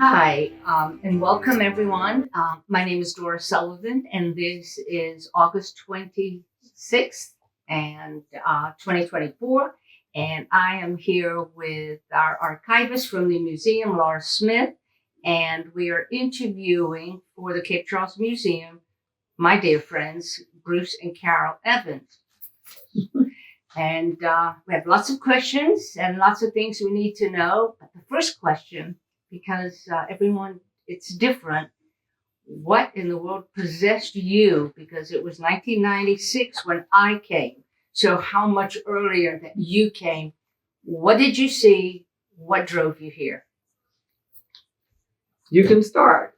Hi, and welcome everyone. My name is Dora Sullivan, and this is August 26th and 2024. And I am here with our archivist from the museum, Laura Smith, and we are interviewing for the Cape Charles Museum my dear friends, Bruce and Carol Evans. And we have lots of questions and lots of things we need to know. But the first question, because everyone, it's different. What in the world possessed you? Because it was 1996 when I came. So how much earlier that you came? What did you see? What drove you here? You can start.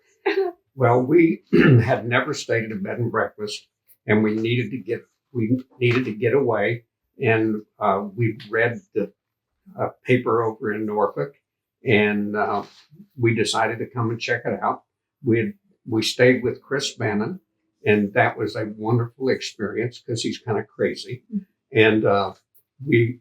Well, we had never stayed at a bed and breakfast, and we needed to get away. And we read the paper over in Norfolk, and we decided to come and check it out. We stayed with Chris Bannon, and that was a wonderful experience because he's kind of crazy. And we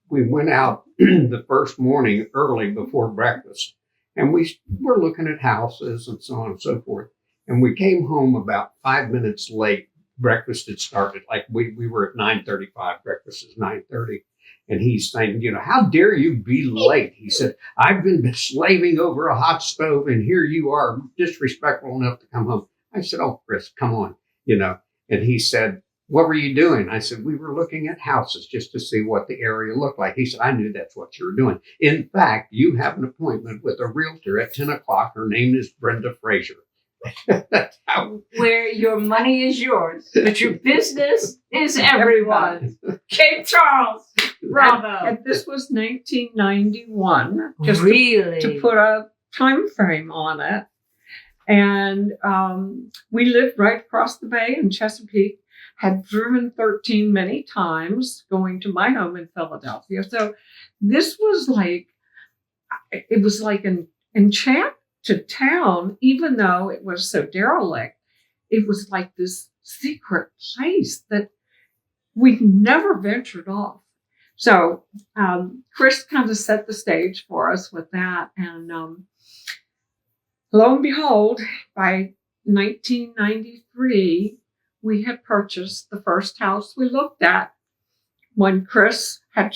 went out the first morning early before breakfast, and we were looking at houses and so on and so forth. And we came home about 5 minutes late. Breakfast had started. Like we were at 9:35. Breakfast is 9:30. And he's saying, how dare you be late? He said, I've been slaving over a hot stove, and here you are disrespectful enough to come home. I said, oh, Chris, come on, And he said, what were you doing? I said, we were looking at houses just to see what the area looked like. He said, I knew that's what you were doing. In fact, you have an appointment with a realtor at 10 o'clock. Her name is Brenda Fraser. Where your money is yours, but your business is everyone's. Cape Charles, bravo. And this was 1991, just really? to put a time frame on it. And we lived right across the bay in Chesapeake, had driven 13 many times going to my home in Philadelphia. So this was it was like an enchantment to town, even though it was so derelict. It was like this secret place that we'd never ventured off. So Chris kind of set the stage for us with that. And lo and behold, by 1993, we had purchased the first house we looked at when Chris had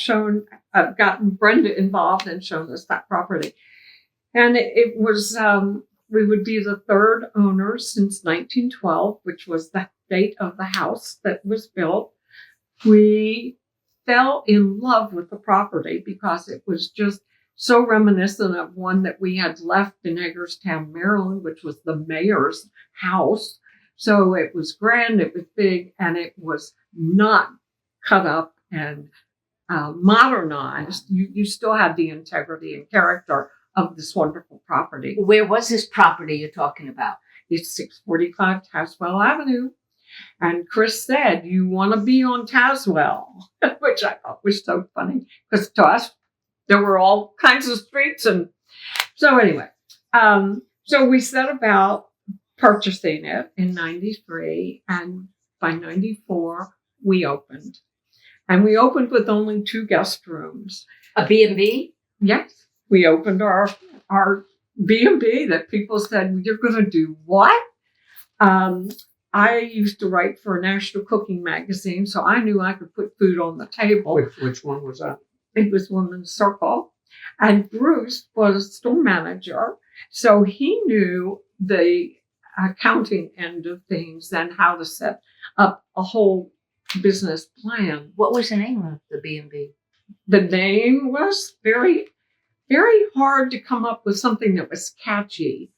gotten Brenda involved and shown us that property. And it was, we would be the third owner since 1912, which was the date of the house that was built. We fell in love with the property because it was just so reminiscent of one that we had left in Hagerstown, Maryland, which was the mayor's house. So it was grand, it was big, and it was not cut up and modernized. You still had the integrity and character of this wonderful property. Where was this property you're talking about? It's 645 Tazewell Avenue. And Chris said, you want to be on Tazewell, which I thought was so funny because to us, there were all kinds of streets. And so anyway, so we set about purchasing it in 93. And by 94, we opened. And we opened with only 2 guest rooms. A B&B? Yes. We opened our B&B that people said, you're going to do what? I used to write for a national cooking magazine, so I knew I could put food on the table. Which one was that? It was Women's Circle. And Bruce was store manager, so he knew the accounting end of things and how to set up a whole business plan. What was the name of the B&B? The name was very hard to come up with something that was catchy.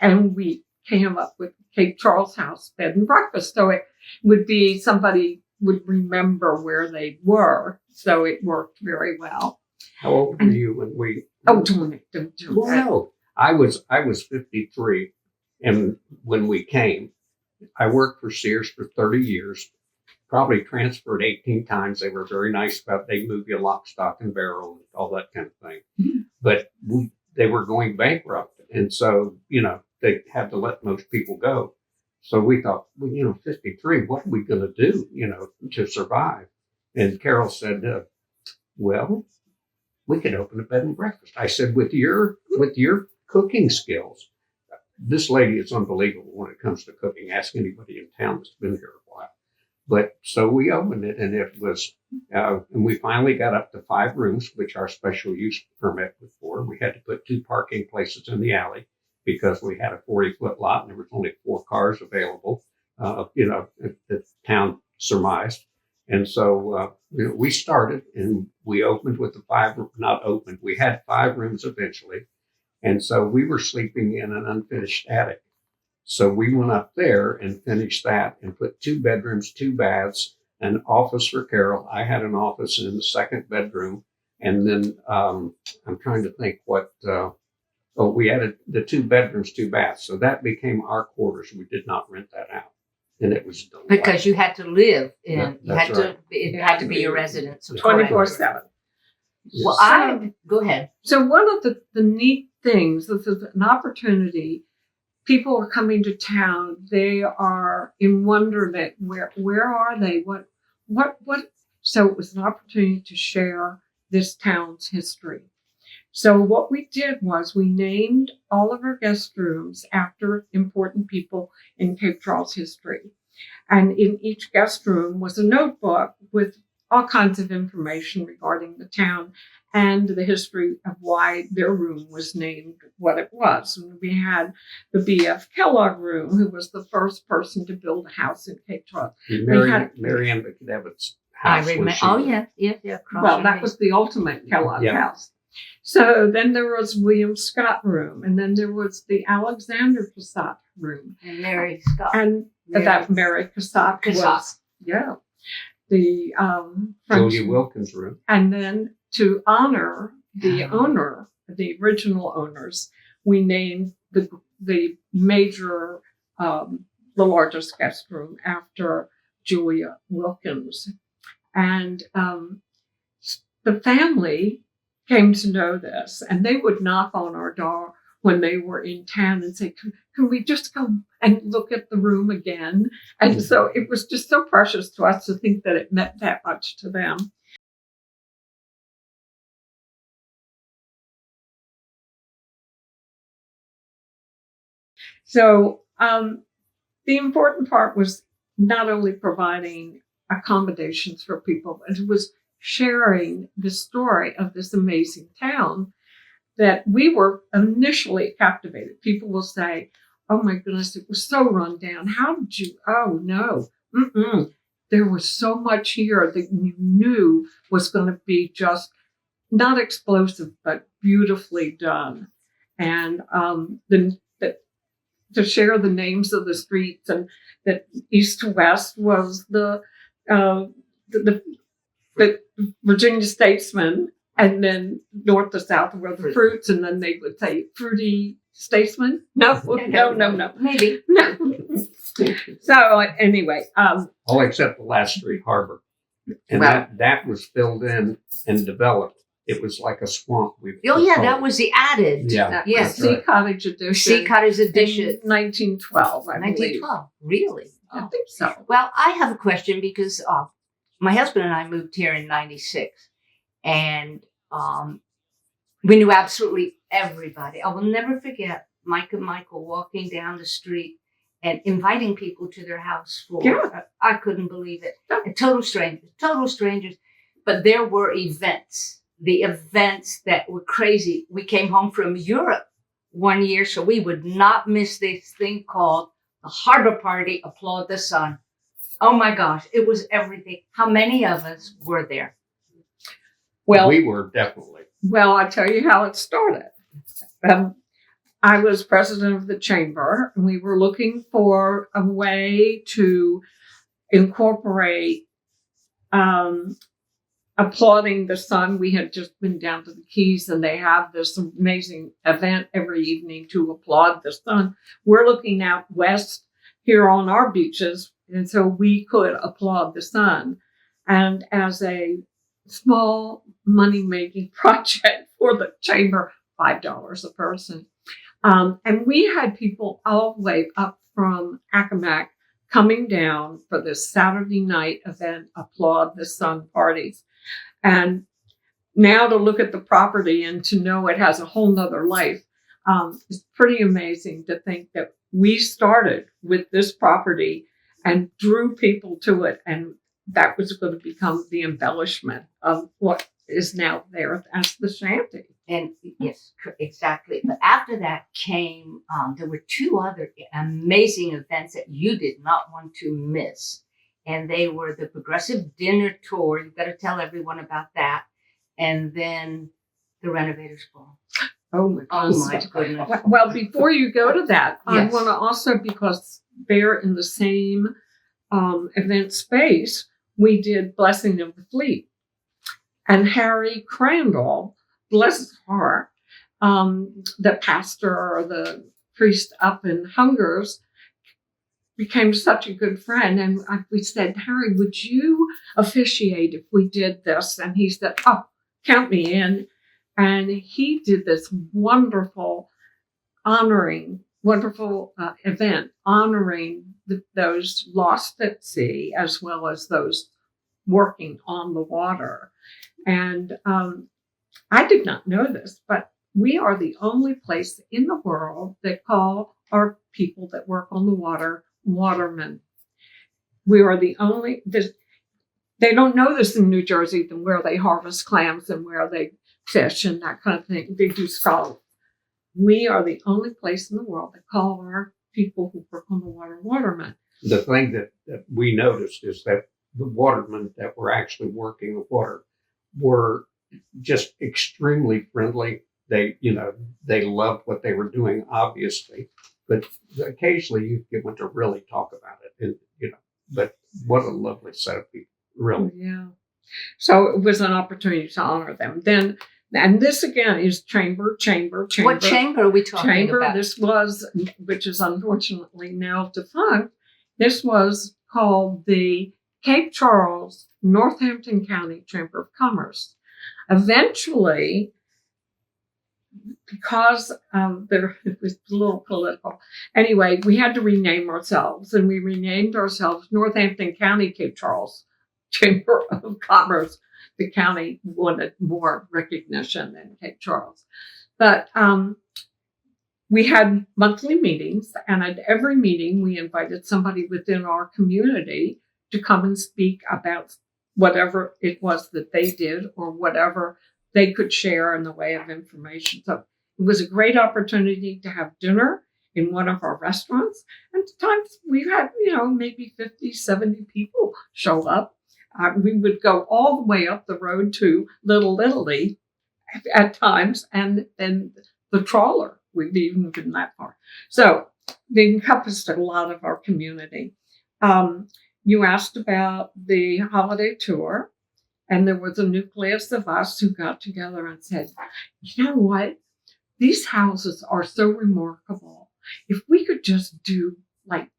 And we came up with Cape Charles House Bed and Breakfast. So it would be somebody would remember where they were. So it worked very well. How old were you when we? Oh, don't do Well, that. no, I was 53, and when we came, I worked for Sears for 30 years. Probably transferred 18 times. They were very nice about it. They move you lock, stock, and barrel, and all that kind of thing. Mm-hmm. But they were going bankrupt, and so they had to let most people go. So we thought, well, 53, what are we going to do, to survive? And Carol said, well, we could open a bed and breakfast. I said, with your cooking skills. This lady is unbelievable when it comes to cooking. Ask anybody in town that's been here a while. But so we opened it, and it was, and we finally got up to 5 rooms, which our special use permit was for. We had to put 2 parking places in the alley because we had a 40-foot lot and there was only 4 cars available, the town surmised. And so we started, and we opened with the 5, not opened, we had 5 rooms eventually. And so we were sleeping in an unfinished attic. So we went up there and finished that and put 2 bedrooms, 2 baths, an office for Carol. I had an office in the 2nd bedroom. And then I'm trying to think we added the 2 bedrooms, 2 baths. So that became our quarters. We did not rent that out. And it was delightful. Because you had to live in, it You had to be your residence. 24/7. Well, go ahead. So one of the neat things, this is an opportunity. People are coming to town. They are in wonderment. Where are they? What? So it was an opportunity to share this town's history. So what we did was we named all of our guest rooms after important people in Cape Charles history. And in each guest room was a notebook with all kinds of information regarding the town and the history of why their room was named what it was. And we had the B.F. Kellogg room, who was the first person to build a house in Cape Charles. Mary Ann McDevitt's house. I remember. Oh, yeah. Well, that was the ultimate Kellogg house. So then there was William Scott room, and then there was the Alexander Cassatt room. And Mary Scott. And that Mary Cassatt was, the French. Julia Wilkins room. And then to honor the owner, the original owners, we named the major, the largest guest room after Julia Wilkins. And the family came to know this, and they would knock on our door when they were in town and say, can we just go and look at the room again? And so it was just so precious to us to think that it meant that much to them. So the important part was not only providing accommodations for people, but it was sharing the story of this amazing town that we were initially captivated. People will say, oh my goodness, it was so run down. How did you? Oh no. There was so much here that you knew was going to be just not explosive, but beautifully done. And to share the names of the streets, and that east to west was the Virginia Statesman, and then north to south were the fruits, and then they would say fruity statesman. No. Maybe. No. So anyway. All except the last street, Harbor. And that was filled in and developed. It was like a swamp. That was the added. Yeah. Yes. Sea Cottage edition. Sea Cottage edition. 1912, I believe. 1912. Really? I think so. Well, I have a question because my husband and I moved here in 96, and we knew absolutely everybody. I will never forget Mike and Michael walking down the street and inviting people to their house for, I couldn't believe it. Total strangers. But there were events, the events that were crazy. We came home from Europe one year, so we would not miss this thing called the Harbor Party, Applaud the Sun. Oh my gosh, it was everything. How many of us were there? Well, we were definitely. Well, I'll tell you how it started. I was president of the chamber, and we were looking for a way to incorporate applauding the sun. We had just been down to the Keys, and they have this amazing event every evening to applaud the sun. We're looking out west here on our beaches, and so we could applaud the sun. And as a small money-making project for the chamber, $5 a person. And we had people all the way up from Accomack coming down for this Saturday night event, Applaud the Sun parties. And now to look at the property and to know it has a whole nother life, It's pretty amazing to think that we started with this property and drew people to it, and that was going to become the embellishment of what is now there as the shanty. And yes, exactly. But after that came, there were two other amazing events that you did not want to miss. And they were the Progressive Dinner Tour. You've got to tell everyone about that. And then the Renovators Ball. Oh my goodness. Well, before you go to that, I Yes. want to also, because they're in the same event space, we did Blessing of the Fleet. And Harry Crandall, bless his heart, the pastor or the priest up in Hungers, became such a good friend. And we said, Harry, would you officiate if we did this? And he said, oh, count me in. And he did this wonderful event honoring those lost at sea, as well as those working on the water. And I did not know this, but we are the only place in the world that call our people that work on the water watermen. We are the only. They don't know this in New Jersey, than where they harvest clams and where they fish and that kind of thing. They do scallops. We are the only place in the world that call our people who work on the water watermen. The thing that we noticed is that the watermen that were actually working the water were just extremely friendly. They loved what they were doing, obviously, but occasionally you get one to really talk about it. And, but what a lovely set of people, really. Yeah. So it was an opportunity to honor them. Then, and this again is chamber. What chamber are we talking about? This was, which is unfortunately now defunct, this was called the Cape Charles, Northampton County Chamber of Commerce. Eventually, because it was a little political, anyway, we had to rename ourselves, and we renamed ourselves Northampton County Cape Charles Chamber of Commerce. The county wanted more recognition than Cape Charles. But we had monthly meetings, and at every meeting, we invited somebody within our community to come and speak about whatever it was that they did or whatever they could share in the way of information. So it was a great opportunity to have dinner in one of our restaurants. And at times we had, maybe 50, 70 people show up. We would go all the way up the road to Little Italy at times, and then the trawler. We've even been that far. So they encompassed a lot of our community. You asked about the holiday tour, and there was a nucleus of us who got together and said, you know what? These houses are so remarkable. If we could just do like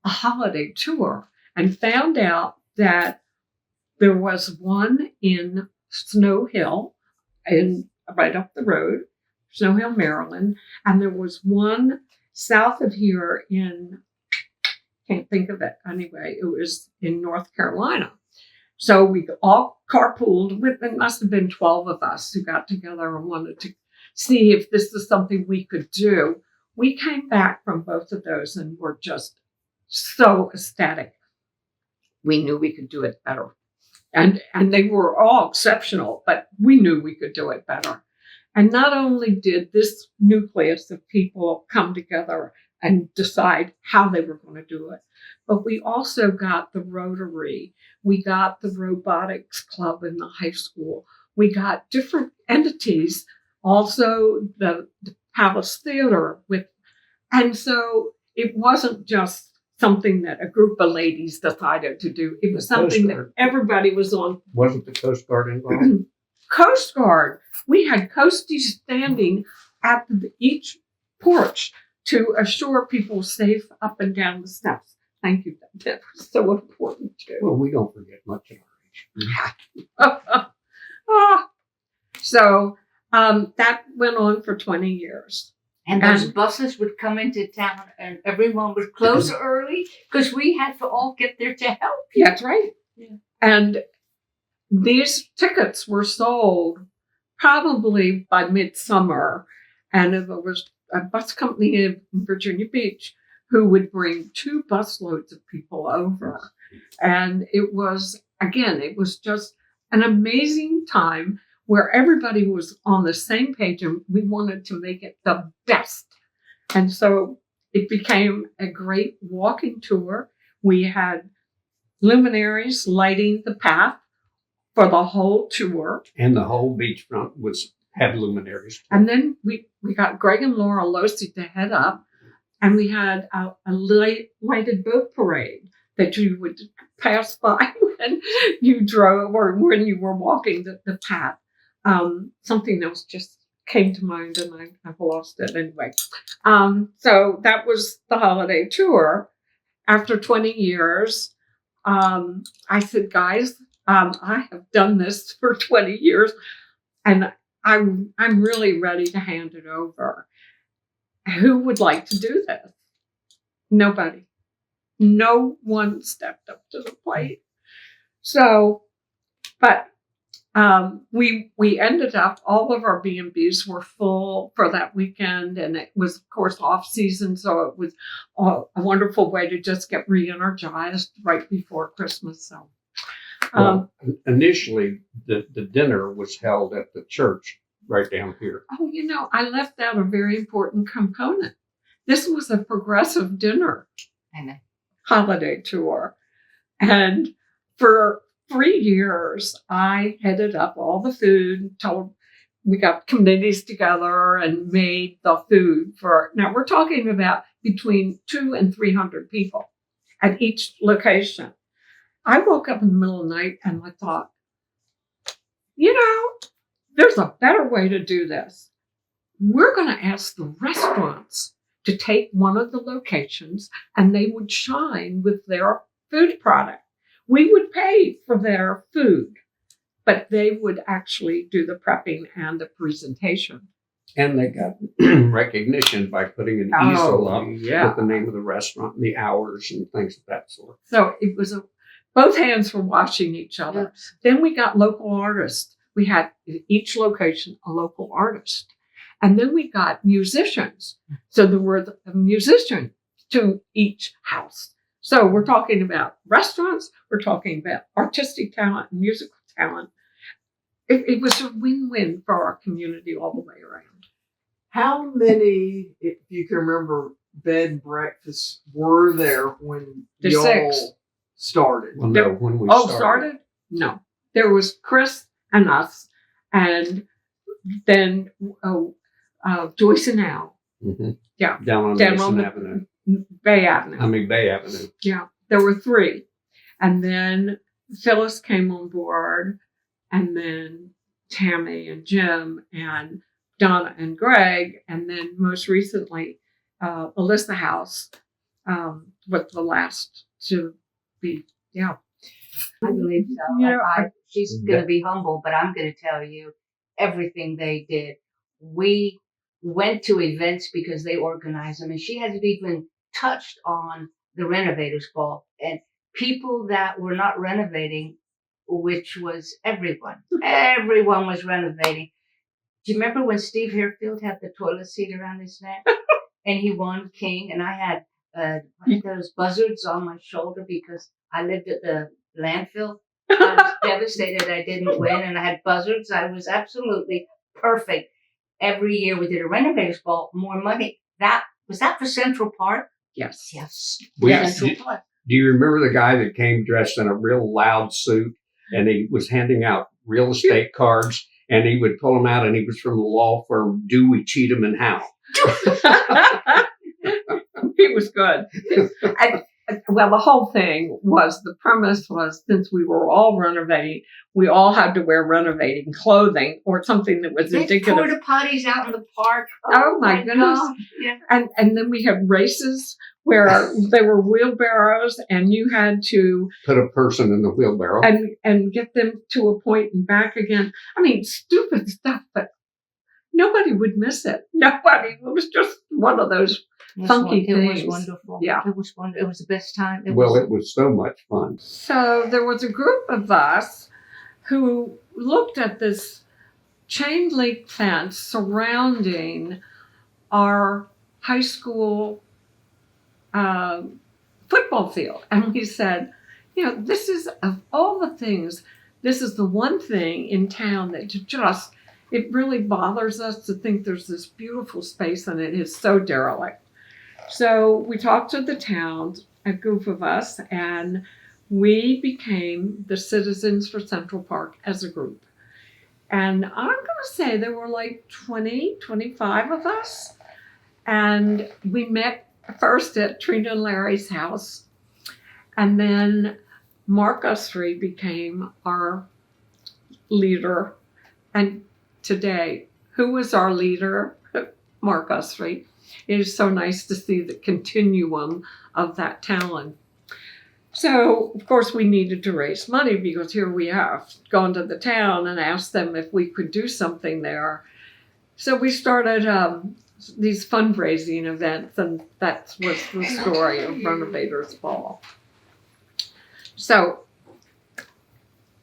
a holiday tour, and found out that there was one in Snow Hill, right up the road, Snow Hill, Maryland, and there was one south of here in, can't think of it anyway, it was in North Carolina. So we all carpooled with, it must have been 12 of us who got together and wanted to see if this was something we could do. We came back from both of those and were just so ecstatic. We knew we could do it better. And they were all exceptional, but we knew we could do it better. And not only did this nucleus of people come together and decide how they were going to do it, but we also got the Rotary, we got the Robotics Club in the high school, we got different entities, also the Palace Theater and so it wasn't just something that a group of ladies decided to do. It was something that everybody was on. Wasn't the Coast Guard involved? Coast Guard. We had coasties standing at each porch to assure people safe up and down the steps. Thank you. That was so important too. Well, we don't forget much at our age. So that went on for 20 years. And those buses would come into town and everyone would close early because we had to all get there to help. That's right. Yeah. And these tickets were sold probably by midsummer. And it was a bus company in Virginia Beach who would bring 2 busloads of people over. And it was just an amazing time where everybody was on the same page and we wanted to make it the best. And so it became a great walking tour. We had luminaries lighting the path for the whole tour. And the whole beachfront had luminaries. And then we got Greg and Laura Losi to head up, and we had a lighted boat parade that you would pass by when you drove or when you were walking the path. Something else just came to mind and I've lost it anyway. So that was the holiday tour. After 20 years, I said, guys, I have done this for 20 years and I'm really ready to hand it over. Who would like to do this? Nobody. No one stepped up to the plate. So, but we ended up, all of our B&Bs were full for that weekend, and it was, of course, off season, so it was a wonderful way to just get re-energized right before Christmas. So, initially, the dinner was held at the church right down here. Oh, I left out a very important component. This was a progressive dinner. I know. Holiday tour. And for 3 years, I headed up all the food, we got committees together and made the food now we're talking about between 200 and 300 people at each location. I woke up in the middle of the night and I thought, there's a better way to do this. We're going to ask the restaurants to take one of the locations and they would shine with their food product. We would pay for their food, but they would actually do the prepping and the presentation. And they got recognition by putting an easel up with the name of the restaurant and the hours and things of that sort. So it was both hands were washing each other. Yes. Then we got local artists. We had each location a local artist. And then we got musicians. So there were a musician to each house. So we're talking about restaurants. We're talking about artistic talent and musical talent. It was a win-win for our community all the way around. How many, if you can remember, bed and breakfasts were there when y'all 6 started? Well, no, when we started? No. There was Chris and us, and then Joyce and Al. Mm-hmm. Yeah. Down on Mason Avenue. Bay Avenue. Bay Avenue. Yeah. There were 3. And then Phyllis came on board, and then Tammy and Jim and Donna and Greg, and then most recently, Alyssa House was the last to be, I believe so. She's going to be humble, but I'm going to tell you everything they did. We went to events because they organized them, and she hasn't even touched on the renovators ball and people that were not renovating, which was everyone. Everyone was renovating. Do you remember when Steve Harefield had the toilet seat around his neck and he won King, and I had those buzzards on my shoulder because I lived at the landfill? I was devastated I didn't win, and I had buzzards. I was absolutely perfect. Every year we did a renovators ball, more money. Was that for Central Park? Yes. Central Park. Do you remember the guy that came dressed in a real loud suit and he was handing out real estate cards, and he would pull them out, and he was from the law firm Dewey, Cheatham and Howe? He was good. Well, the whole thing was, the premise was, since we were all renovating, we all had to wear renovating clothing or something that was indicative. Porta potties out in the park. Oh my goodness. Yeah. And then we had races where there were wheelbarrows, and you had to put a person in the wheelbarrow and get them to a point and back again. I mean, stupid stuff, but nobody would miss it. Nobody. It was just one of those funky things. It was wonderful. Yeah. It was wonderful. It was the best time. It was so much fun. So there was a group of us who looked at this chain link fence surrounding our high school football field. And we said, this is, of all the things, this is the one thing in town that it really bothers us to think there's this beautiful space and it is so derelict. So we talked to the town, a group of us, and we became the Citizens for Central Park as a group. And I'm going to say there were like 20, 25 of us. And we met first at Trina and Larry's house. And then Mark Usry became our leader. And today, who is our leader? Mark Usry. It is so nice to see the continuum of that talent. So, of course, we needed to raise money because here we have gone to the town and asked them if we could do something there. So we started these fundraising events, and that was the story of Renovators Ball. So,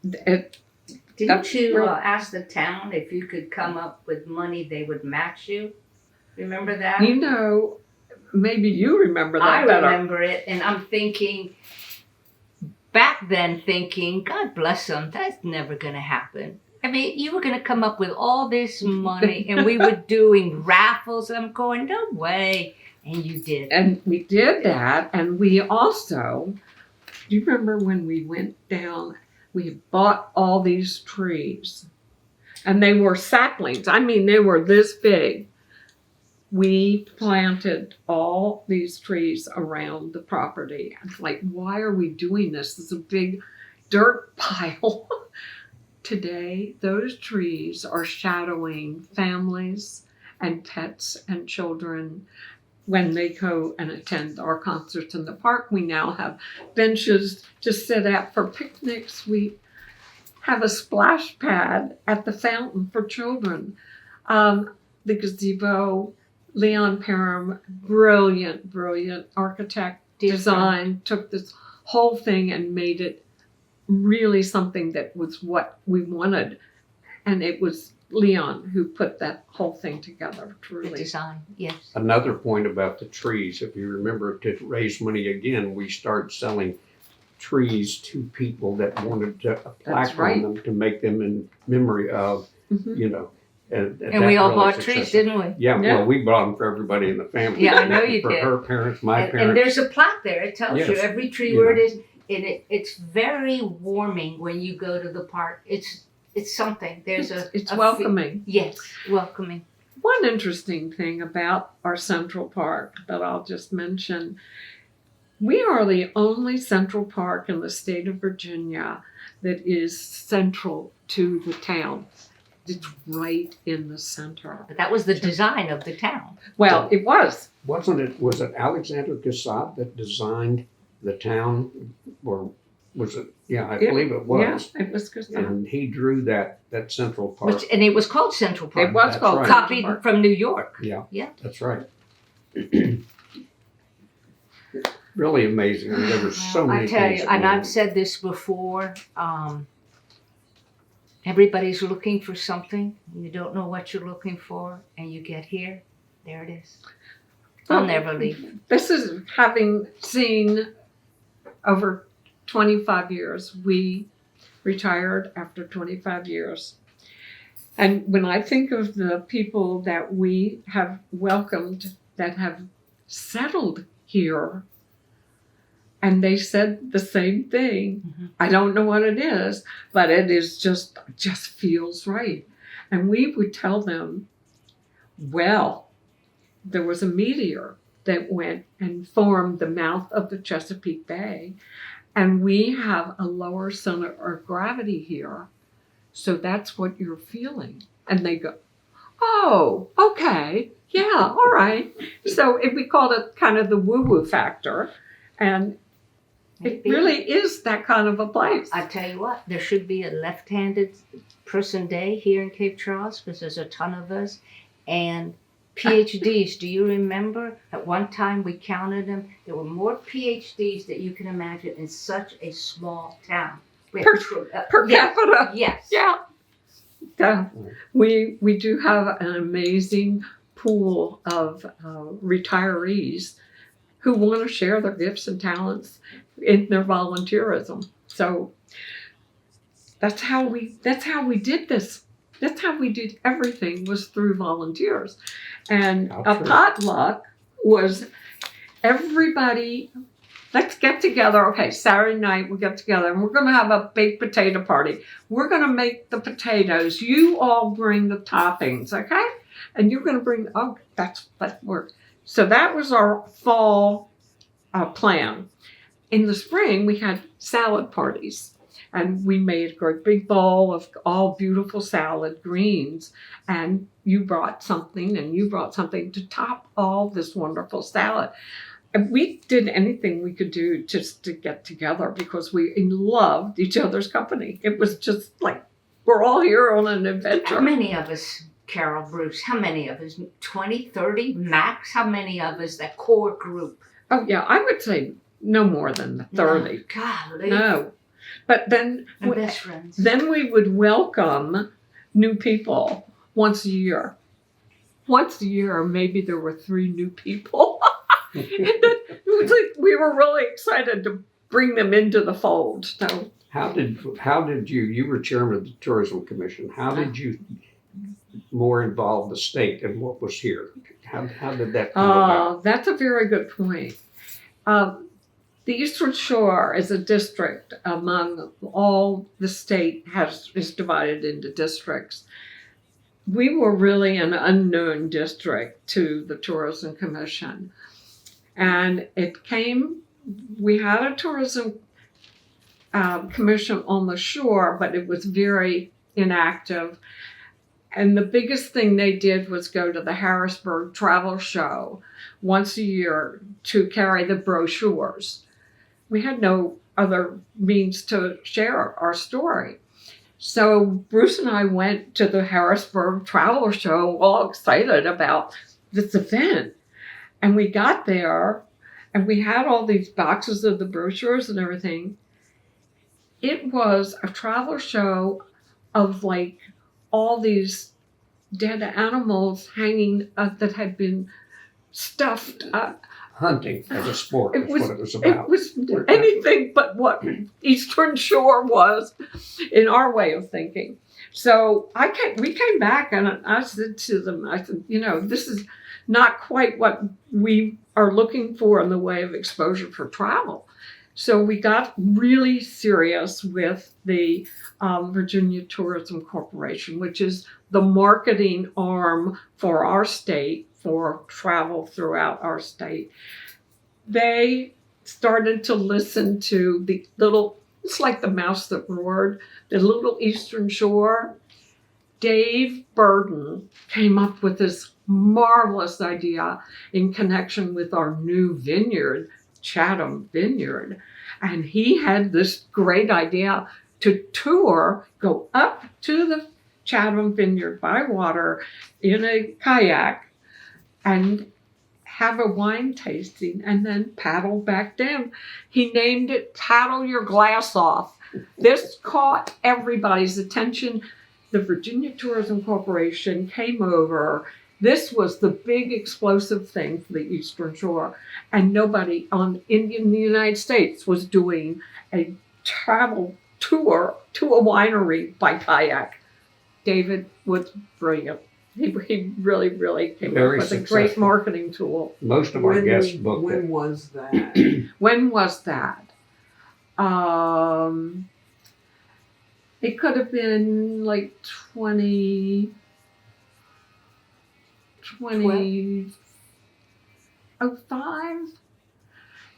Didn't you ask the town if you could come up with money, they would match you? Remember that? Maybe you remember that I better. remember it, and I'm thinking, back then thinking, God bless them, that's never going to happen. I mean, you were going to come up with all this money, and we were doing raffles. I'm going, no way. And you did. And we did that, and we also, do you remember when we went down, we bought all these trees, and they were saplings. I mean, they were this big. We planted all these trees around the property. I'm like, why are we doing this? This is a big dirt pile. Today, those trees are shadowing families and pets and children when they go and attend our concerts in the park. We now have benches to sit at for picnics. We have a splash pad at the fountain for children. The gazebo, Leon Parham, brilliant architect, design, took this whole thing and made it really something that was what we wanted. And it was Leon who put that whole thing together, truly. The design, yes. Another point about the trees, if you remember, to raise money again, we started selling trees to people that wanted to plaque on them to make them in memory of, And we all bought trees, didn't we? Yeah, well, we bought them for everybody in the family. Yeah, I know you for did. For her parents, my parents. And there's a plaque there. It tells you Yes. every tree where it is. And it's very warming when you go to the park. It's something. It's welcoming. Yes, welcoming. One interesting thing about our Central Park that I'll just mention, we are the only Central Park in the state of Virginia that is central to the town. It's right in the center. But that was the design of the town. Well, it was. Was it Alexander Cassatt that designed the town? Or was it? Yeah, I believe it was. Yeah, it was Cassatt. And he drew that Central Park. And it was called Central Park. It was That's called right. Central Copied Park. from New York. Yeah, Yeah. that's right. Really amazing. I mean, there were so many I tell things you, that and went I've on. said this before, everybody's looking for something. You don't know what you're looking for, and you get here, there it is. I'll never leave. This is having seen over 25 years. We retired after 25 years. And when I think of the people that we have welcomed that have settled here, and they said the same thing. Mhm. I don't know what it is, but it is just feels right. And we would tell them, well, there was a meteor that went and formed the mouth of the Chesapeake Bay, and we have a lower center of gravity here, so that's what you're feeling. And they go, oh, okay, yeah, all right. So we called it kind of the woo-woo factor, and it Maybe. really is that kind of a place. I tell you what, there should be a left-handed person day here in Cape Charles because there's a ton of us. And PhDs, do you remember at one time we counted them? There were more PhDs that you can imagine in such a small town. Per yes, capita. Yes. Yeah. We do have an amazing pool of retirees who want to share their gifts and talents in their volunteerism. So that's how we did this. That's how we did everything, was through volunteers. And How a true. potluck was everybody, let's get together. Okay, Saturday night we'll get together and we're going to have a baked potato party. We're going to make the potatoes. You all bring the toppings, okay? And you're going to bring, oh, that worked. So that was our fall plan. In the spring, we had salad parties. And we made a great big bowl of all beautiful salad greens. And you brought something and you brought something to top all this wonderful salad. And we did anything we could do just to get together because we loved each other's company. It was just like, we're all here on an adventure. How many of us, Carol, Bruce, how many of us? 20, 30 max? How many of us, that core group? Oh, yeah, I would say no more than 30. Golly. No. But then, My best friends. then we would welcome new people once a year. Once a year, maybe there were 3 new people. And it was like we were really excited to bring them into the fold. So How did you were chairman of the Tourism Commission, how did you more involve the state in what was here? How did that come about? that's a very good point. The Eastern Shore is a district among all the state is divided into districts. We were really an unknown district to the Tourism Commission. And we had a tourism commission on the shore, but it was very inactive. And the biggest thing they did was go to the Harrisburg Travel Show once a year to carry the brochures. We had no other means to share our story. So Bruce and I went to the Harrisburg Travel Show all excited about this event. And we got there and we had all these boxes of the brochures and everything. It was a travel show of like all these dead animals hanging that had been stuffed. Hunting as a sport is what it was It about. was anything but what Eastern Shore was in our way of thinking. So we came back and I said to them, I said, this is not quite what we are looking for in the way of exposure for travel. So we got really serious with the Virginia Tourism Corporation, which is the marketing arm for our state, for travel throughout our state. They started to listen to the little, it's like the mouse that roared, the little Eastern Shore. Dave Burden came up with this marvelous idea in connection with our new vineyard, Chatham Vineyard. And he had this great idea to go up to the Chatham Vineyard by water in a kayak and have a wine tasting and then paddle back down. He named it Paddle Your Glass Off. This caught everybody's attention. The Virginia Tourism Corporation came over. This was the big explosive thing for the Eastern Shore. And nobody in the United States was doing a travel tour to a winery by kayak. David was brilliant. He really, really came Very up with a successful. great marketing tool. Most of our guests booked when it. was that? When was that? It could have been like 2005.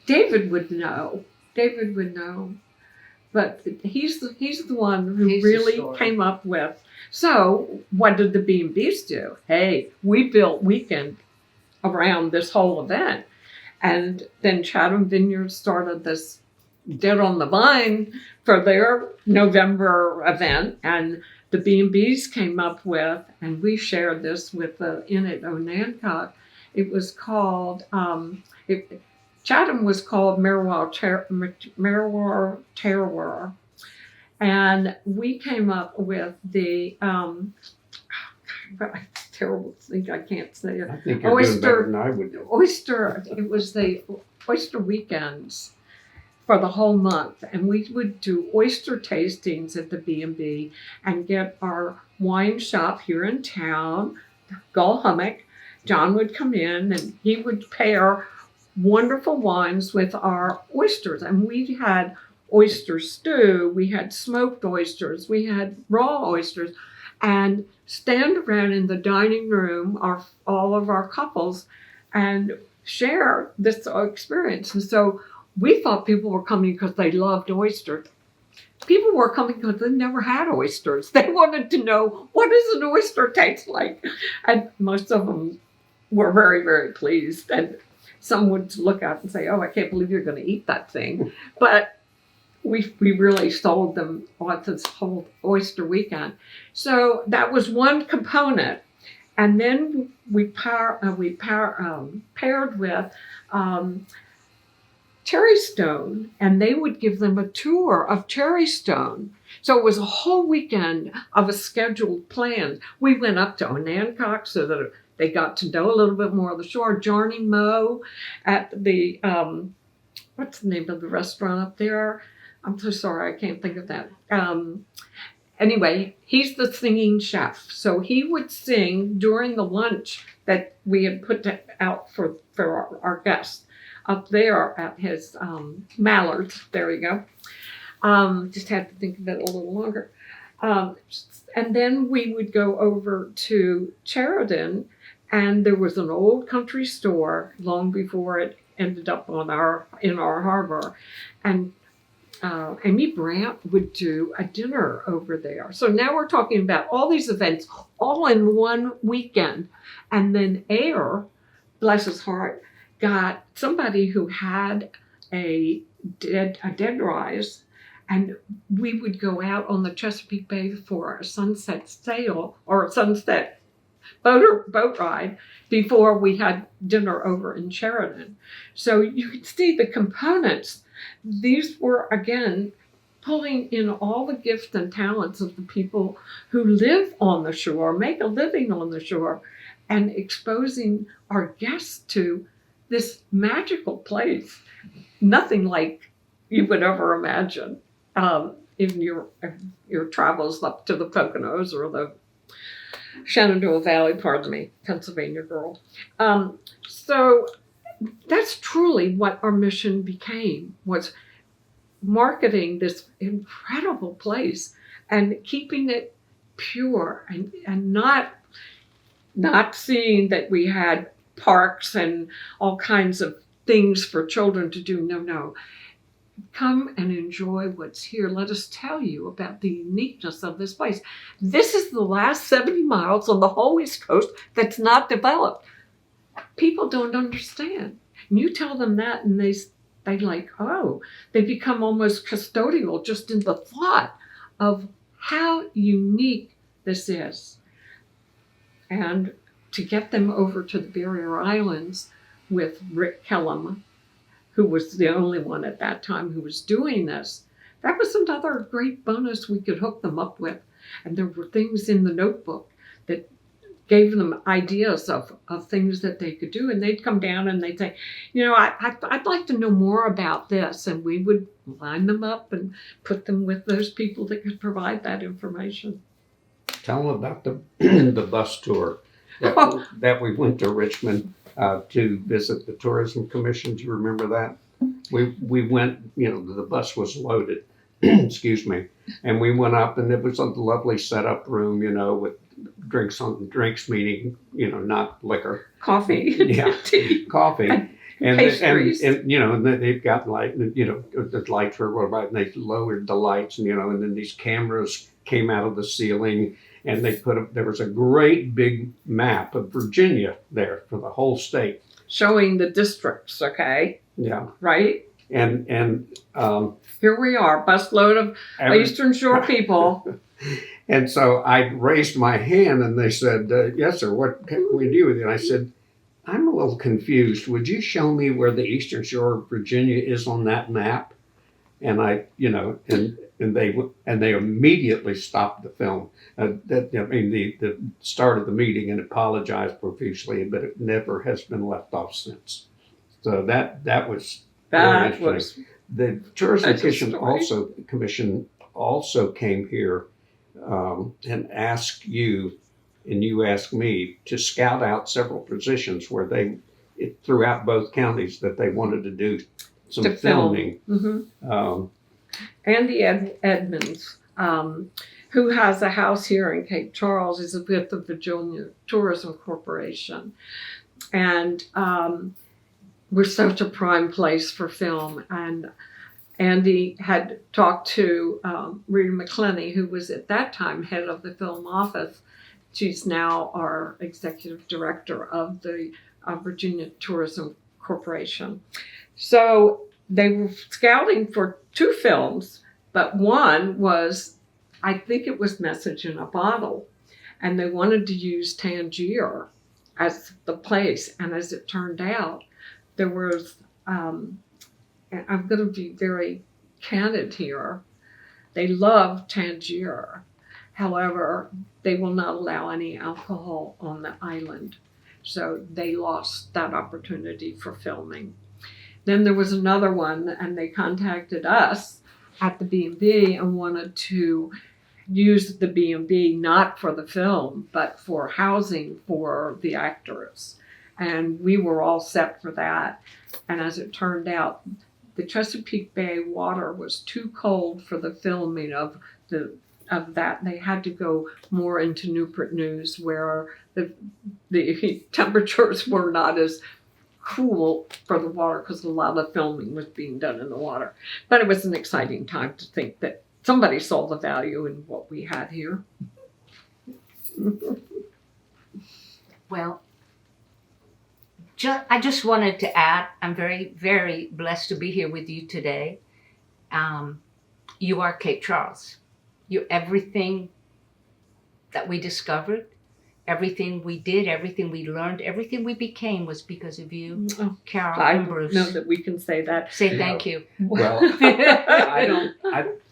David would know. But he's the one who He's the really story. came up with. So what did the B&Bs do? Hey, we built weekend around this whole event. And then Chatham Vineyard started this Dead on the Vine for their November event. And the B&Bs came up with, and we shared this with the Inn at Onancock. It was called, Chatham was called Merriwar Terroir. And we came up with the, terrible thing. I can't say it. I think you're doing better than I would do. It was the oyster weekends for the whole month, and we would do oyster tastings at the B&B and get our wine shop here in town, Gull Hummock. John would come in and he would pair wonderful wines with our oysters, and we had oyster stew, we had smoked oysters, we had raw oysters, and stand around in the dining room, all of our couples, and share this experience. And so we thought people were coming because they loved oysters. People were coming because they never had oysters. They wanted to know, what does an oyster taste like? And most of them were very, very pleased. And some would look out and say, oh, I can't believe you're going to eat that thing. But we really sold them on this whole oyster weekend. So that was one component. And then we paired with Cherry Stone, and they would give them a tour of Cherry Stone. So it was a whole weekend of a scheduled plan. We went up to Onancock so that they got to know a little bit more of the shore. Johnny Moe at the, what's the name of the restaurant up there? I'm so sorry, I can't think of that. Anyway, he's the singing chef. So he would sing during the lunch that we had put out for our guests up there at his Mallards. There you go. Just had to think of it a little longer. And then we would go over to Sheridan, and there was an old country store long before it ended up in our harbor. And Amy Brandt would do a dinner over there. So now we're talking about all these events all in one weekend. And then Ayer, bless his heart, got somebody who had a dead rise, and we would go out on the Chesapeake Bay for a sunset sail or a sunset boat ride before we had dinner over in Sheridan. So you could see the components. These were, again, pulling in all the gifts and talents of the people who live on the shore, make a living on the shore, and exposing our guests to this magical place. Nothing like you would ever imagine in your travels up to the Poconos or the Shenandoah Valley, pardon me, Pennsylvania girl. So that's truly what our mission became, was marketing this incredible place and keeping it pure and not seeing that we had parks and all kinds of things for children to do. No. Come and enjoy what's here. Let us tell you about the uniqueness of this place. This is the last 70 miles on the whole East Coast that's not developed. People don't understand. And you tell them that and they like, oh, they become almost custodial just in the thought of how unique this is. And to get them over to the Barrier Islands with Rick Kellum, who was the only one at that time who was doing this, that was another great bonus we could hook them up with. And there were things in the notebook that gave them ideas of things that they could do. And they'd come down and they'd say, I'd like to know more about this. And we would line them up and put them with those people that could provide that information. Tell them about the bus tour that we went to Richmond to visit the Tourism Commission. Do you remember that? We went, the bus was loaded, excuse me, and we went up, and it was a lovely setup room, with drinks meaning, not liquor. Coffee. Yeah, tea. Coffee. And pastries. And they've got the lights were right, and they lowered the lights, and then these cameras came out of the ceiling, and there was a great big map of Virginia there for the whole state, showing the districts. Okay. Yeah. Right. And here we are, busload of Eastern Shore people. And so I raised my hand, and they said, "Yes, sir. What can we do with you?" And I said, "I'm a little confused. Would you show me where the Eastern Shore of Virginia is on that map?" And I, and they immediately stopped the film. The start of the meeting and apologized profusely, but it never has been left off since. So that was very That interesting. was The Tourism That's a Commission also came here and asked you, and you asked me to scout out several positions where throughout both counties that they wanted to do some to film. filming. Mhm. Andy Edmonds, who has a house here in Cape Charles, is with the Virginia Tourism Corporation. And we're such a prime place for film. And Andy had talked to Rita McClenny, who was at that time head of the film office. She's now our executive director of the Virginia Tourism Corporation. So they were scouting for 2 films, but one was, I think it was Message in a Bottle, and they wanted to use Tangier as the place. And as it turned out, there was, and I'm going to be very candid here, they love Tangier. However, they will not allow any alcohol on the island. So they lost that opportunity for filming. Then there was another one, and they contacted us at the B&B and wanted to use the B&B not for the film, but for housing for the actors. And we were all set for that. And as it turned out, the Chesapeake Bay water was too cold for the filming of that. They had to go more into Newport News, where the temperatures were not as cool for the water, because a lot of filming was being done in the water. But it was an exciting time to think that somebody saw the value in what we had here. Well, I just wanted to add, I'm very, very blessed to be here with you today. You are Cape Charles. You're everything that we discovered, everything we did, everything we learned, everything we became was because of you, Carol and Bruce. I know that we can say that. Say thank you. Well,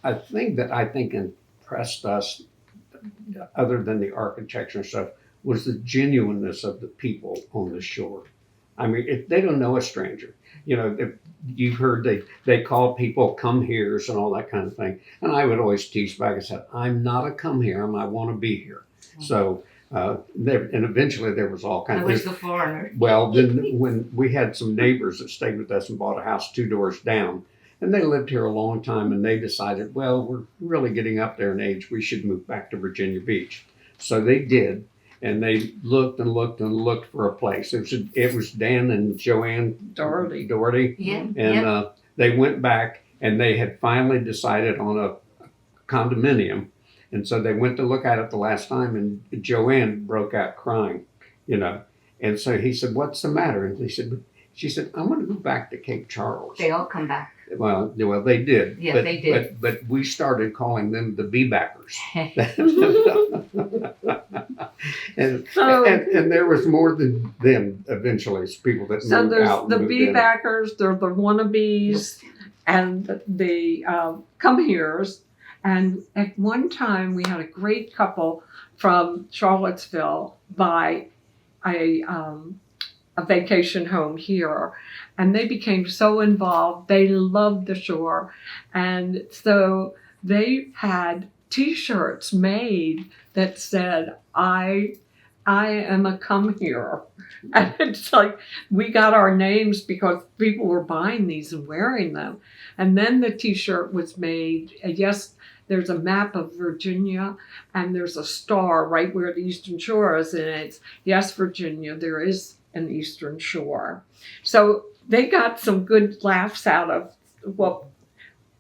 I think that impressed us, other than the architecture and stuff, was the genuineness of the people on the shore. I mean, they don't know a stranger. You've heard they call people come heres and all that kind of thing. And I would always tease back and say, I'm not a come here, I want to be here. So, and eventually there was all kinds of... I was the foreigner. Well, then when we had some neighbors that stayed with us and bought a house 2 doors down, and they lived here a long time, and they decided, well, we're really getting up there in age, we should move back to Virginia Beach. So they did. And they looked and looked and looked for a place. It was Dan and Joanne Doherty. Yeah. And they went back, and they had finally decided on a condominium. And so they went to look at it the last time, and Joanne broke out crying, And so he said, "What's the matter?" And she said, "I'm going to go back to Cape Charles." They all come back. Well, they did. Yeah, they did. But we started calling them the bee-backers. and there was more than them eventually. It's people that so moved out. So there's the bee-backers, there are the wannabes, and the come-heres. And at one time, we had a great couple from Charlottesville buy a vacation home here, and they became so involved. They loved the shore, and so they had T-shirts made that said, I am a come here. And it's like, we got our names because people were buying these and wearing them. And then the T-shirt was made. Yes, there's a map of Virginia, and there's a star right where the Eastern Shore is, and it's, yes, Virginia, there is an Eastern Shore. So they got some good laughs out of what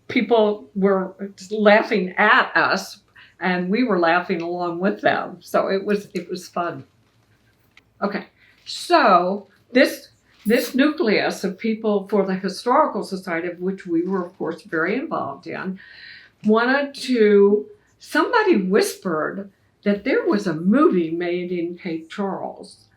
people were laughing at us, and we were laughing along with them. So it was fun. Okay, so this nucleus of people for the Historical Society, of which we were, of course, very involved in, somebody whispered that there was a movie made in Cape Charles.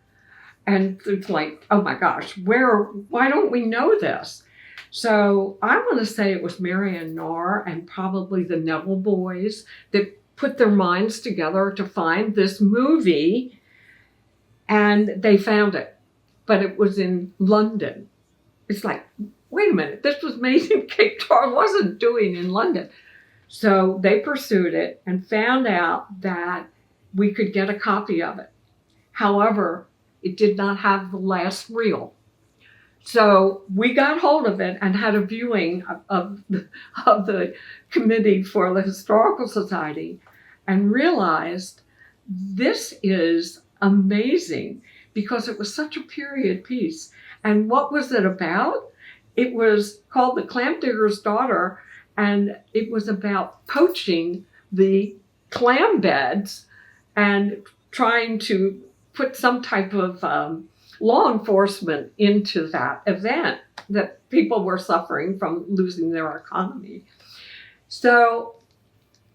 And it's like, oh my gosh, why don't we know this? So I want to say it was Marianne Narr and probably the Neville boys that put their minds together to find this movie, and they found it, but it was in London. It's like, wait a minute, this was made in Cape Charles, wasn't doing in London. So they pursued it and found out that we could get a copy of it. However, it did not have the last reel. So we got hold of it and had a viewing of the committee for the Historical Society and realized this is amazing because it was such a period piece. And what was it about? It was called The Clam Digger's Daughter, and it was about poaching the clam beds and trying to put some type of law enforcement into that event that people were suffering from losing their economy. So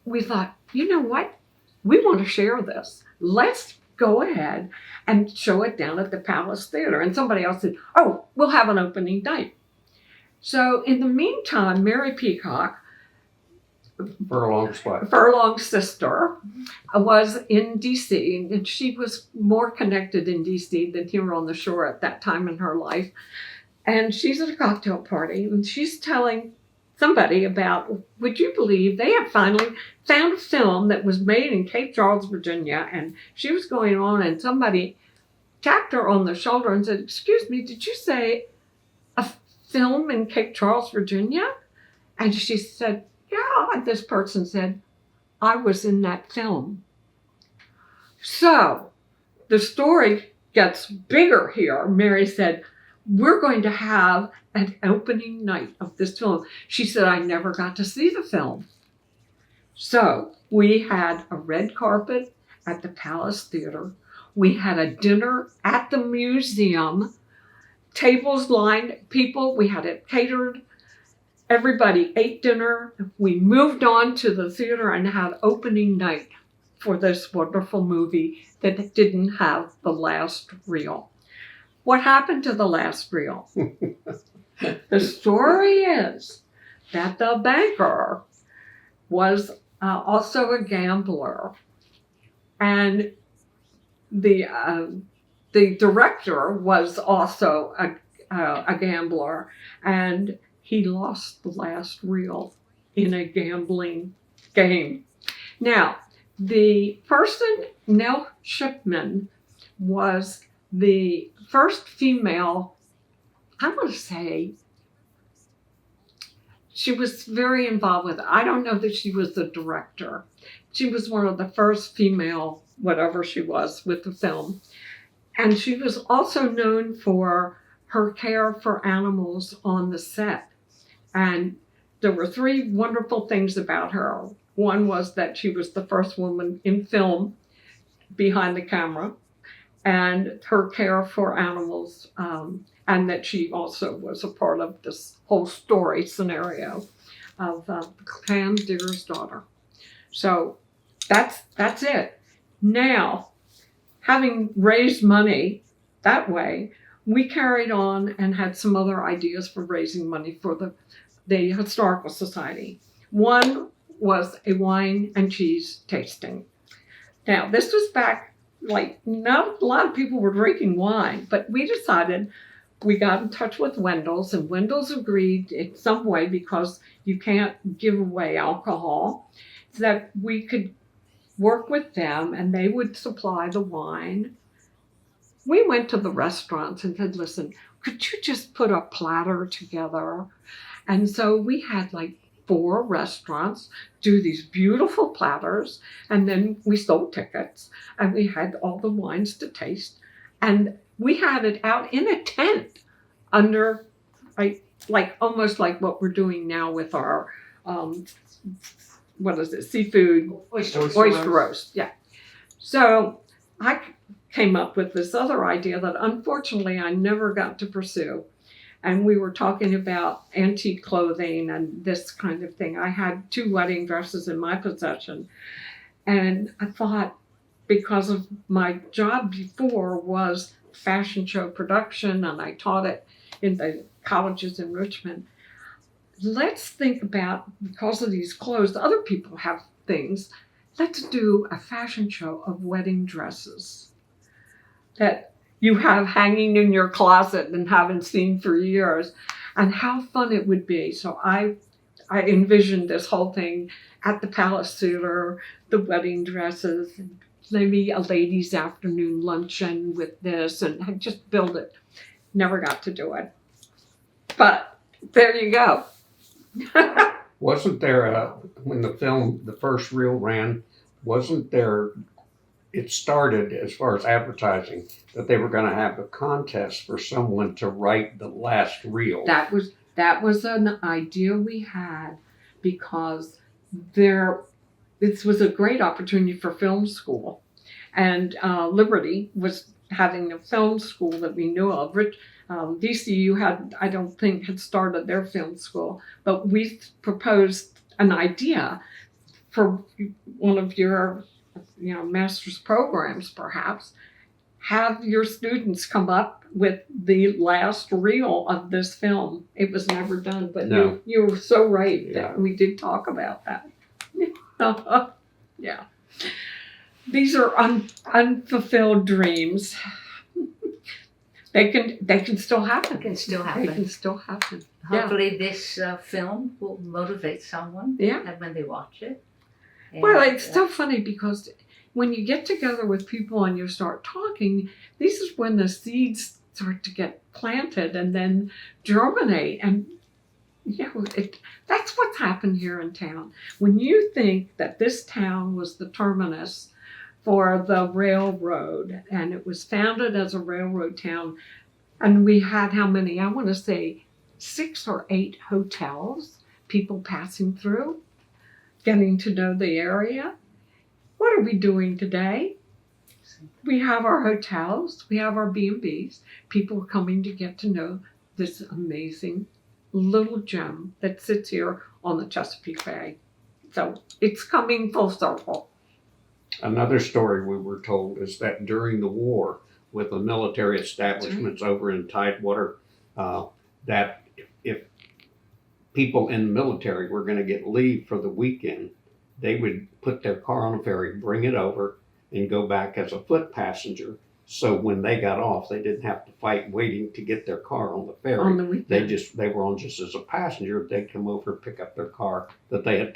we thought, you know what? We want to share this. Let's go ahead and show it down at the Palace Theater. And somebody else said, oh, we'll have an opening night. So in the meantime, Mary Peacock, Furlong's sister, was in D.C., and she was more connected in D.C. than here on the shore at that time in her life. And she's at a cocktail party, and she's telling somebody about, would you believe, they have finally found a film that was made in Cape Charles, Virginia, and she was going on, and somebody tapped her on the shoulder and said, excuse me, did you say a film in Cape Charles, Virginia? And she said, yeah. And this person said, I was in that film. So the story gets bigger here. Mary said, we're going to have an opening night of this film. She said, I never got to see the film. So we had a red carpet at the Palace Theater. We had a dinner at the museum, tables lined, people, we had it catered. Everybody ate dinner. We moved on to the theater and had opening night for this wonderful movie that didn't have the last reel. What happened to the last reel? The story is that the banker was also a gambler, and the director was also a gambler, and he lost the last reel in a gambling game. Now, the person, Nell Shipman, was the first female, I want to say, she was very involved with it. I don't know that she was the director. She was one of the first female, whatever she was, with the film. And she was also known for her care for animals on the set. And there were three wonderful things about her. One was that she was the first woman in film behind the camera, and her care for animals, and that she also was a part of this whole story scenario of Clam Digger's Daughter. So that's it. Now, having raised money that way, we carried on and had some other ideas for raising money for the Historical Society. One was a wine and cheese tasting. Now, this was back, like, not a lot of people were drinking wine, but we decided, we got in touch with Wendell's, and Wendell's agreed in some way, because you can't give away alcohol, that we could work with them and they would supply the wine. We went to the restaurants and said, listen, could you just put a platter together? And so we had like 4 restaurants do these beautiful platters, and then we sold tickets, and we had all the wines to taste, and we had it out in a tent under, like almost like what we're doing now with our, seafood oyster roast. Yeah. So I came up with this other idea that unfortunately I never got to pursue. And we were talking about antique clothing and this kind of thing. I had 2 wedding dresses in my possession. And I thought, because of my job before was fashion show production, and I taught it in the colleges in Richmond, let's think about, because of these clothes, other people have things. let's do a fashion show of wedding dresses that you have hanging in your closet and haven't seen for years, and how fun it would be. So I envisioned this whole thing at the Palace Theater, the wedding dresses, and maybe a ladies' afternoon luncheon with this, and I just build it. Never got to do it. But there you go. Wasn't there when the first reel ran, wasn't there, it started as far as advertising that they were going to have a contest for someone to write the last reel. That was an idea we had because this was a great opportunity for film school, and Liberty was having a film school that we knew of. DCU I don't think had started their film school, but we proposed an idea for one of your master's programs, perhaps. Have your students come up with the last reel of this film. It was never done, but No. you were so right Yeah. that we did talk about that. Yeah. These are unfulfilled dreams. They can still happen. It can still They happen. can still happen. Yeah. Hopefully this film will motivate someone Yeah. when they watch it. Well, And, it's so funny because when you get together with people and you start talking, this is when the seeds start to get planted and then germinate. And that's what's happened here in town. When you think that this town was the terminus for the railroad, and it was founded as a railroad town, and we had how many? I want to say 6 or 8 hotels, people passing through, getting to know the area. What are we doing today? We have our hotels, we have our B&Bs. People are coming to get to know this amazing little gem that sits here on the Chesapeake Bay. So it's coming full circle. Another story we were told is that during the war with the military establishments over in Tidewater, that if people in the military were going to get leave for the weekend, they would put their car on a ferry, bring it over, and go back as a foot passenger. So when they got off, they didn't have to fight waiting to get their car on the ferry. On the weekend. They were on just as a passenger. They'd come over, pick up their car that they had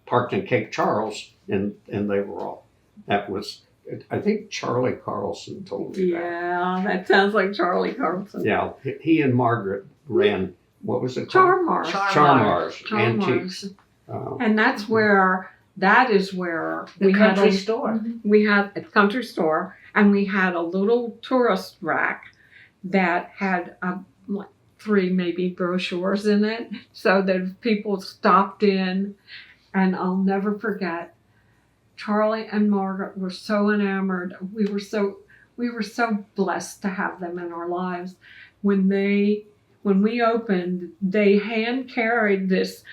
parked in Cape Charles, and they were off. That was, I think Charlie Carlson told me that. Yeah, that sounds like Charlie Carlson. Yeah, he and Margaret ran, what was it called? Charmars. Charmars Antiques. And that is where the we had country store. we had a country store, and we had a little tourist rack that had like 3 maybe brochures in it, so that people stopped in. And I'll never forget, Charlie and Margaret were so enamored. We were so blessed to have them in our lives. When we opened, they hand carried this,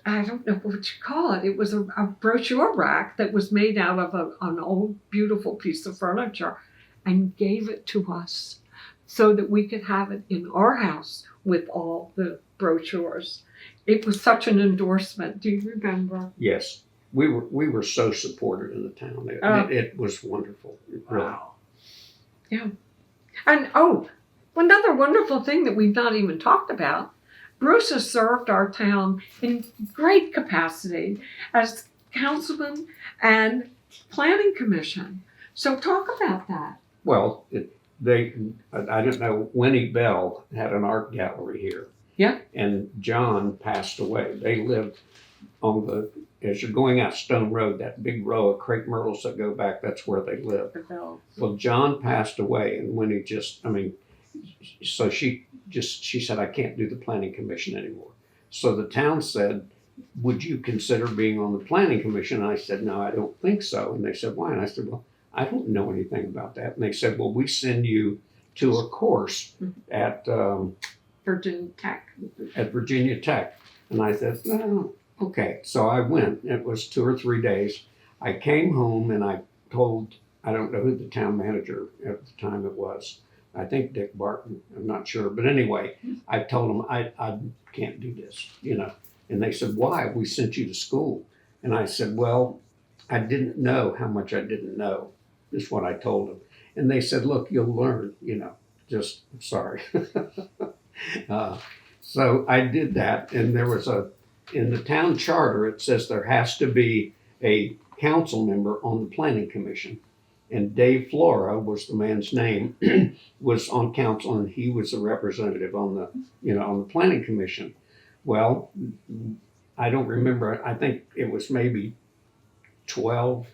I don't know what you call it. It was a brochure rack that was made out of an old, beautiful piece of furniture, and gave it to us so that we could have it in our house with all the brochures. It was such an endorsement. Do you remember? Yes, we were so supported in the town. It was wonderful. Really. Wow. Yeah. And another wonderful thing that we've not even talked about, Bruce has served our town in great capacity as councilman and planning commission. So talk about that. Well, I don't know, Winnie Bell had an art gallery here. Yeah. And John passed away. They lived as you're going out Stone Road, that big row of crepe myrtles that go back, that's where they lived. Well, John passed away, and Winnie so she said, I can't do the planning commission anymore. So the town said, would you consider being on the planning commission? And I said, no, I don't think so. And they said, why? And I said, well, I don't know anything about that. And they said, well, we send you to a course at Virginia Tech. And I said, oh, okay. So I went. It was 2 or 3 days. I came home and I told, I don't know who the town manager at the time it was. I think Dick Barton. I'm not sure. But anyway, I told him I can't do this, And they said, why? We sent you to school. And I said, well, I didn't know how much I didn't know, is what I told them. And they said, look, you'll learn, just, sorry. So I did that, and there was in the town charter, it says there has to be a council member on the planning commission. And Dave Flora was the man's name, was on council, and he was a representative on the planning commission. Well, I don't remember. I think it was maybe 12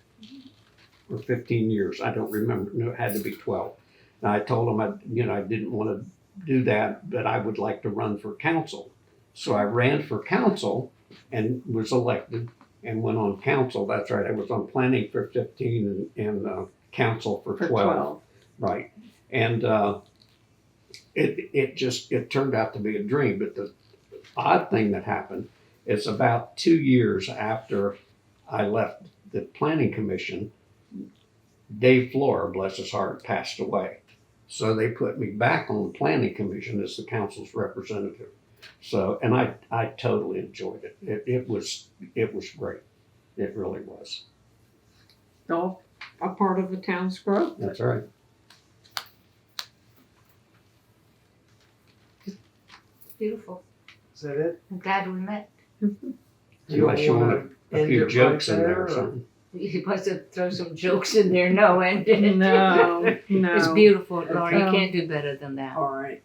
or 15 years. I don't remember. No, it had to be 12. And I told him I didn't want to do that, but I would like to run for council. So I ran for council and was elected and went on council. That's right. I was on planning for 15 and council for 12. Right. And it turned out to be a dream. But the odd thing that happened is about 2 years after I left the planning commission, Dave Flora, bless his heart, passed away. So they put me back on the planning commission as the council's representative. So, and I totally enjoyed it. It was great. It really was. All a part of the town's growth. That's right. Beautiful. Is that it? I'm glad we met. Unless you want a end few it jokes right in there there, or something. You must have thrown some jokes in there. No, and No, no. it's beautiful, Laura. You Okay. can't do better than that. All right.